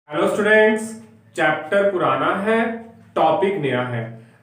Hello students, chapter पुराना है, topic नया है।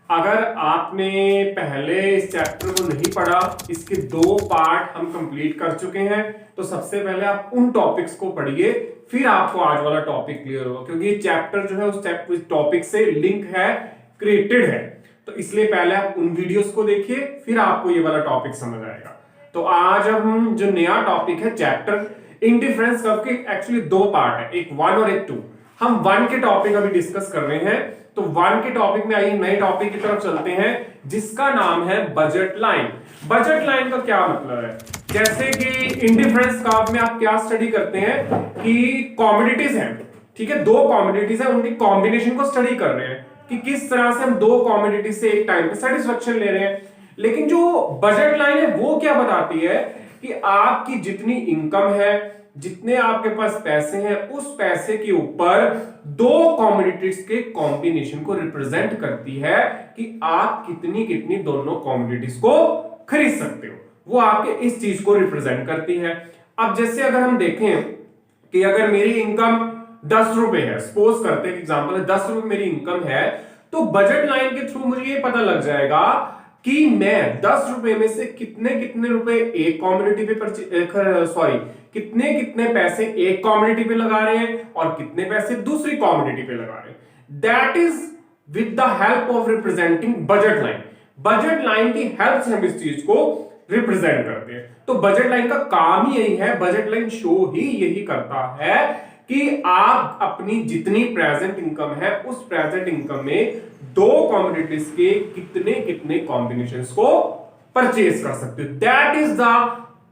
अगर आपने पहले इस चैप्टर को नहीं पढ़ा, इसके 2 पार्ट हम कंप्लीट कर चुके हैं, तो सबसे पहले आप उन टॉपिक्स को पढ़िए, फिर आपको आज वाला टॉपिक क्लियर होगा, क्योंकि ये चैप्टर जो है उस टॉपिक से लिंक है, क्रिएटेड है। तो इसलिए पहले आप उन वीडियोस को देखिए, फिर आपको ये वाला टॉपिक समझ आएगा। तो आज हम जो नया टॉपिक है चैप्टर इंडिफरेंस कर्व के एक्चुअली 2 पार्ट है, एक 1 और एक 2। हम 1 के टॉपिक अभी डिस्कस कर रहे हैं, तो 1 के टॉपिक में आइए नए टॉपिक की तरफ चलते हैं, जिसका नाम है बजट लाइन। बजट लाइन का क्या मतलब है? जैसे कि इंडिफरेंस कर्व में आप क्या स्टडी करते हैं कि कॉमोडिटीज हैं, ठीक है, 2 कॉमोडिटीज हैं, उनकी कॉम्बिनेशन को स्टडी कर रहे हैं कि किस तरह से हम 2 कॉमोडिटीज से एक टाइम पे सेटिस्फेक्शन ले रहे हैं। लेकिन जो बजट लाइन है वो क्या बताती है कि आपकी जितनी इनकम है, जितने आपके पास पैसे हैं, उस पैसे के ऊपर 2 कॉमोडिटीज के कॉम्बिनेशन को रिप्रेजेंट करती है कि आप कितनी कितनी दोनों कॉमोडिटीज को खरीद सकते हो। वो आपके इस चीज को रिप्रेजेंट करती है। अब जैसे अगर हम देखें कि अगर मेरी इनकम 10 रुपए है, सपोज करते हैं एग्जांपल है 10 रुपए मेरी इनकम है, तो बजट लाइन के थ्रू मुझे ये पता लग जाएगा कि मैं 10 रुपए में से कितने कितने रुपए एक कॉमोडिटी पे कितने कितने पैसे एक कॉमोडिटी पे लगा रहे हैं और कितने पैसे दूसरी कॉमोडिटी पे लगा रहे हैं। That is with the help of representing budget line. Budget line की हेल्प से हम इस चीज को रिप्रेजेंट करते हैं। तो बजट लाइन का काम ही यही है, बजट लाइन शो ही यही करता है कि आप अपनी जितनी प्रेजेंट इनकम है, उस प्रेजेंट इनकम में 2 कॉमोडिटीज के कितने कितने कॉम्बिनेशंस को परचेज कर सकते हो। That is the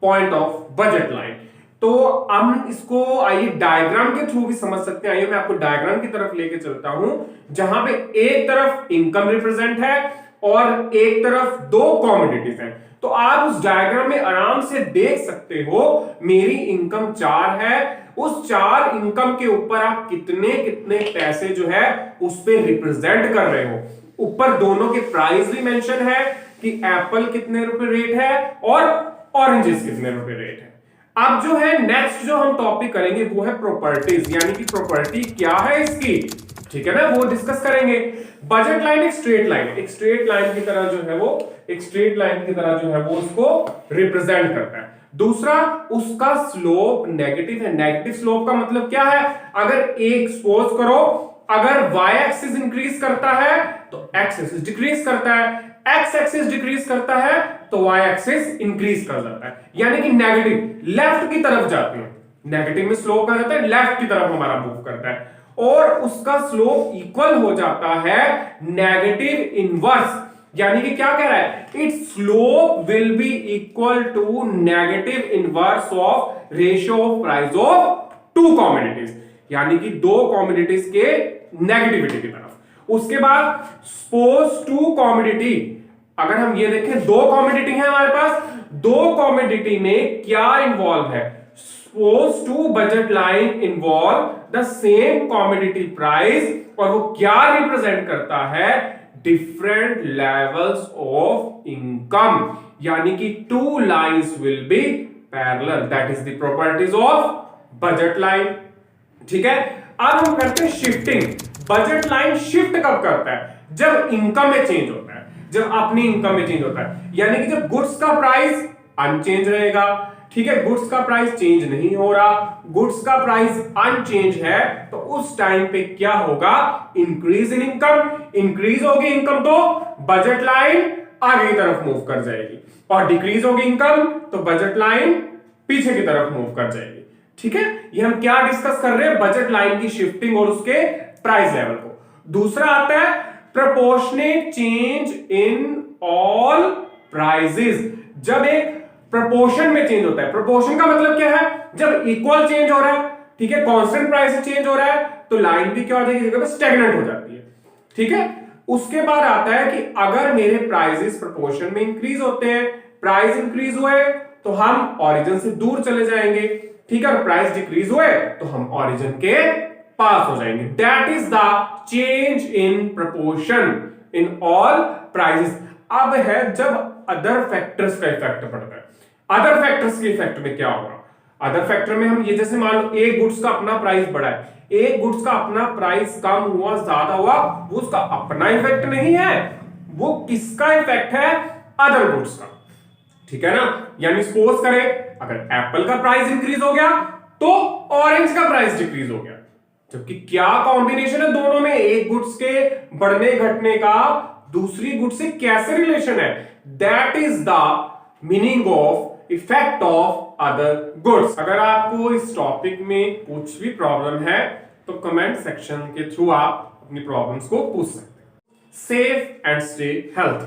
point of budget line. तो हम इसको आइए डायग्राम के थ्रू भी समझ सकते हैं। आइए मैं आपको डायग्राम की तरफ लेके चलता हूं, जहां पे एक तरफ इनकम रिप्रेजेंट है और एक तरफ 2 कॉमोडिटीज हैं। तो आप उस डायग्राम में आराम से देख सकते हो, मेरी इनकम 4 है, उस 4 इनकम के ऊपर आप कितने कितने पैसे जो है उस पे रिप्रेजेंट कर रहे हो। ऊपर दोनों के प्राइस भी मेंशन है कि एप्पल कितने रुपए रेट है और ऑरेंजेस कितने रुपए रेट है। अब जो है नेक्स्ट जो हम टॉपिक करेंगे वो है प्रॉपर्टीज, यानी कि प्रॉपर्टी क्या है इसकी, ठीक है ना, वो डिस्कस करेंगे। बजट लाइन एक स्ट्रेट लाइन, एक स्ट्रेट लाइन की तरह जो है वो, एक स्ट्रेट लाइन की तरह जो है वो उसको रिप्रेजेंट करता है। दूसरा, उसका स्लोप नेगेटिव है। नेगेटिव स्लोप का मतलब क्या है? अगर एक सपोज करो, अगर y एक्सिस इंक्रीज करता है तो x एक्सिस डिक्रीज करता है, x एक्सिस डिक्रीज करता है तो y एक्सिस इंक्रीज कर जाता है, यानी कि नेगेटिव लेफ्ट की तरफ जाते हैं। नेगेटिव में स्लोप क्या जाता है? लेफ्ट की तरफ हमारा मूव करता है, और उसका स्लोप इक्वल हो जाता है नेगेटिव इनवर्स। यानी कि क्या कह रहा है? It's slope will be equal to negative inverse of ratio of price of 2 commodities, यानी कि 2 कॉमोडिटीज के नेगेटिविटी की तरफ। उसके बाद सपोज 2 कॉमोडिटी, अगर हम ये देखें 2 कॉमोडिटी है हमारे पास, 2 कॉमोडिटी में क्या इन्वॉल्व है? Suppose 2 budget line involve the same commodity price, और वो क्या रिप्रेजेंट करता है? डिफरेंट लेवल्स ऑफ इनकम, यानी कि 2 lines will be parallel. That is the properties of budget line, ठीक है। अब हम करते हैं शिफ्टिंग। बजट लाइन शिफ्ट कब करता है? जब इनकम में चेंज होता है, जब अपनी इनकम में चेंज होता है, यानी कि जब गुड्स का प्राइस अनचेंज रहेगा, ठीक है, गुड्स का प्राइस चेंज नहीं हो रहा, गुड्स का प्राइस अनचेंज है, तो उस टाइम पे क्या होगा? Increase in income. इंक्रीज होगी इनकम तो बजट लाइन आगे की तरफ मूव कर जाएगी, और डिक्रीज होगी इनकम तो बजट लाइन पीछे की तरफ मूव कर जाएगी, ठीक है। ये हम क्या डिस्कस कर रहे हैं? बजट लाइन की शिफ्टिंग और उसके प्राइस लेवल को। दूसरा आता है proportionate change in all prices. जब एक प्रोपोर्शन में चेंज होता है, प्रोपोर्शन का मतलब क्या है? जब इक्वल चेंज हो रहा है, ठीक है, कांस्टेंट प्राइस से चेंज हो रहा है, तो लाइन भी क्या हो जाएगी? जगह पे स्टैग्नेंट हो जाती है, ठीक है। उसके बाद आता है कि अगर मेरे प्राइसेस प्रोपोर्शन में इंक्रीज होते हैं, प्राइस इंक्रीज हुए तो हम ओरिजिन से दूर चले जाएंगे, ठीक है, और प्राइस डिक्रीज हुए तो हम ओरिजिन के पास हो जाएंगे। That is the change in proportion in all prices. अब है जब अदर फैक्टर्स का इफेक्ट पड़ता है। अदर फैक्टर्स के इफेक्ट में क्या होगा? अदर फैक्टर में हम ये जैसे मान लो एक गुड्स का अपना प्राइस बढ़ा है, एक गुड्स का अपना प्राइस कम हुआ ज्यादा हुआ, वो उसका अपना इफेक्ट नहीं है, वो किसका इफेक्ट है, अदर गुड्स का, ठीक है ना। यानी सपोज करें अगर एप्पल का प्राइस इंक्रीज हो गया तो ऑरेंज का प्राइस डिक्रीज हो गया, जबकि क्या कॉम्बिनेशन है दोनों में, एक गुड्स के बढ़ने घटने का दूसरी गुड्स से कैसे रिलेशन है, that is the meaning of effect of other goods. अगर आपको इस टॉपिक में कुछ भी प्रॉब्लम है तो कमेंट सेक्शन के थ्रू आप अपनी प्रॉब्लम्स को पूछ सकते हैं। Safe and stay health.